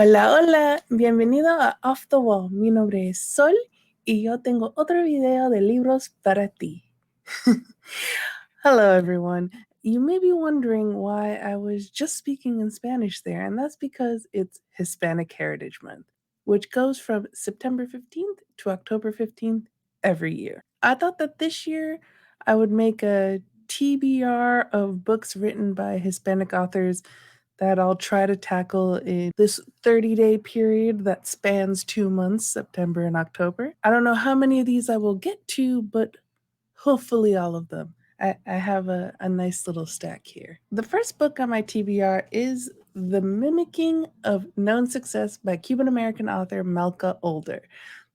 Hola, hola, bienvenido a Off the Wall. Mi nombre es Sol y yo tengo otro video de libros para ti. Hello, everyone. You may be wondering why I was just speaking in Spanish there, and that's because it's Hispanic Heritage Month, which goes from September 15th to October 15th every year. I thought that this year I would make a TBR of books written by Hispanic authors that I'll try to tackle in this 30-day period that spans 2 months, September and October. I don't know how many of these I will get to, but hopefully all of them. I have a nice little stack here. The first book on my TBR is The Mimicking of Known Success by Cuban American author Malka Older.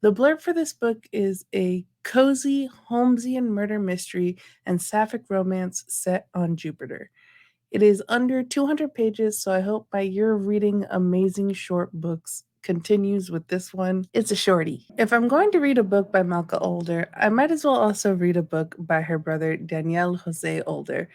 The blurb for this book is a cozy Holmesian murder mystery and sapphic romance set on Jupiter. It is under 200 pages, so I hope my year of reading amazing short books continues with this one. It's a shorty. If I'm going to read a book by Malka Older, I might as well also read a book by her brother Daniel Jose Older.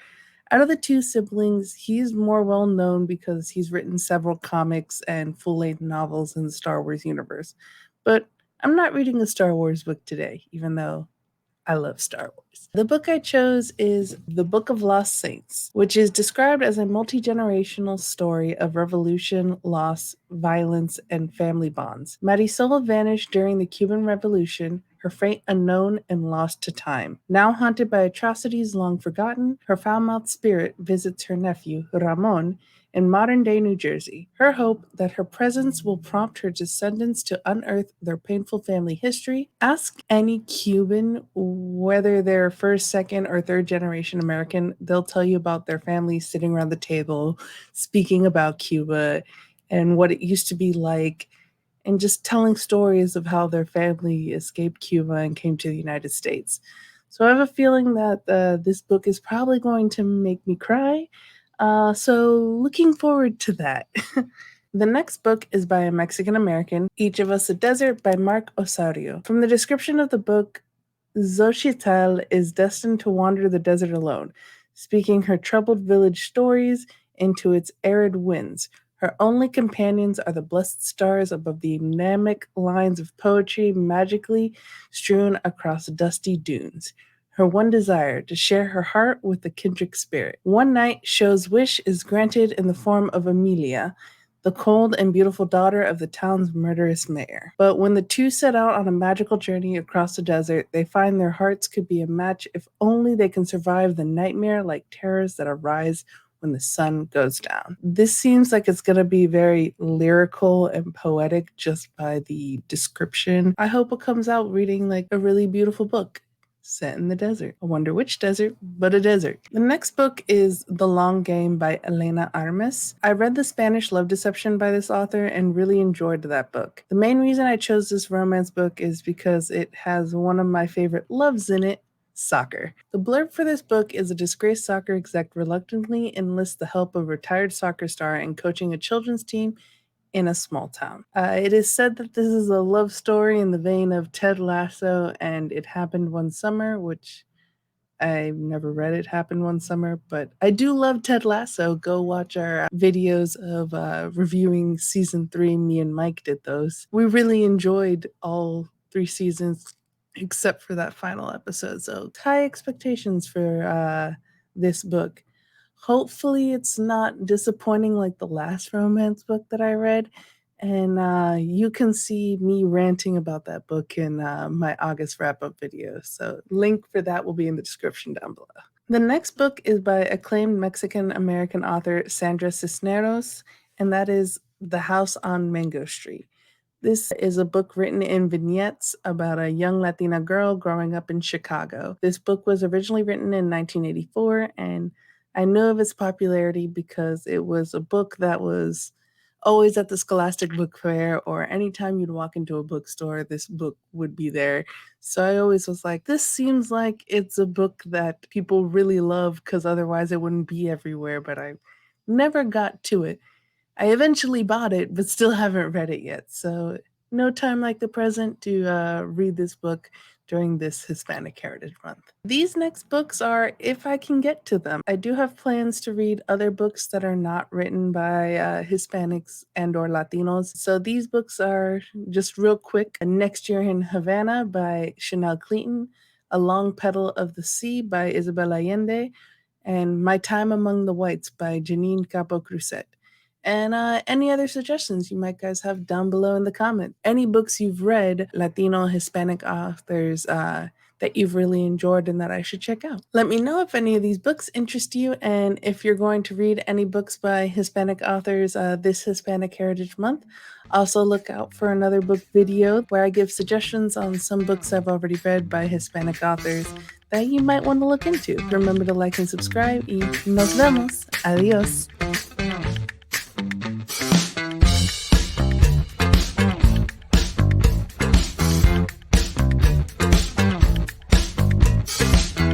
Out of the two siblings, he's more well known because he's written several comics and full-length novels in the Star Wars universe. But I'm not reading a Star Wars book today, even though I love Star Wars. The book I chose is The Book of Lost Saints, which is described as a multi-generational story of revolution, loss, violence, and family bonds. Marisol vanished during the Cuban Revolution, her fate unknown and lost to time. Now haunted by atrocities long forgotten, her foul-mouthed spirit visits her nephew, Ramon, in modern-day New Jersey. Her hope that her presence will prompt her descendants to unearth their painful family history. Ask any Cuban whether they're first, second, or third generation American. They'll tell you about their families sitting around the table, speaking about Cuba and what it used to be like, and just telling stories of how their family escaped Cuba and came to the United States. So I have a feeling that this book is probably going to make me cry. So looking forward to that. The next book is by a Mexican American, Each of Us a Desert by Mark Osorio. From the description of the book, Xochitl is destined to wander the desert alone, speaking her troubled village stories into its arid winds. Her only companions are the blessed stars above the anemic lines of poetry magically strewn across dusty dunes. Her one desire, to share her heart with the kindred spirit. One night, Sho's wish is granted in the form of Amelia, the cold and beautiful daughter of the town's murderous mayor. But when the two set out on a magical journey across the desert, they find their hearts could be a match if only they can survive the nightmare-like terrors that arise when the sun goes down. This seems like it's going to be very lyrical and poetic just by the description. I hope it comes out reading like a really beautiful book set in the desert. I wonder which desert, but a desert. The next book is The Long Game by Elena Armas. I read The Spanish Love Deception by this author and really enjoyed that book. The main reason I chose this romance book is because it has one of my favorite loves in it, soccer. The blurb for this book is a disgraced soccer exec reluctantly enlists the help of a retired soccer star in coaching a children's team in a small town. It is said that this is a love story in the vein of Ted Lasso and It Happened One Summer, which I've never read It Happened One Summer, but I do love Ted Lasso. Go watch our videos of reviewing season 3. Me and Mike did those. We really enjoyed all 3 seasons except for that final episode. So high expectations for this book. Hopefully it's not disappointing like the last romance book that I read. And you can see me ranting about that book in my August wrap-up video. So link for that will be in the description down below. The next book is by acclaimed Mexican-American author Sandra Cisneros, and that is The House on Mango Street. This is a book written in vignettes about a young Latina girl growing up in Chicago. This book was originally written in 1984, and I know of its popularity because it was a book that was always at the Scholastic Book Fair, or anytime you'd walk into a bookstore, this book would be there. So I always was like, this seems like it's a book that people really love because otherwise it wouldn't be everywhere, but I never got to it. I eventually bought it, but still haven't read it yet. So no time like the present to read this book during this Hispanic Heritage Month. These next books are if I can get to them. I do have plans to read other books that are not written by Hispanics and or Latinos. So these books are just real quick. Next Year in Havana by Chanel Cleaton, A Long Petal of the Sea by Isabel Allende, and My Time Among the Whites by Janine Capo Cruzet. And any other suggestions you might guys have down below in the comment. Any books you've read, Latino, Hispanic authors, that you've really enjoyed and that I should check out. Let me know if any of these books interest you, and if you're going to read any books by Hispanic authors this Hispanic Heritage Month. Also look out for another book video where I give suggestions on some books I've already read by Hispanic authors that you might want to look into. Remember to like and subscribe, y nos vemos. Adios.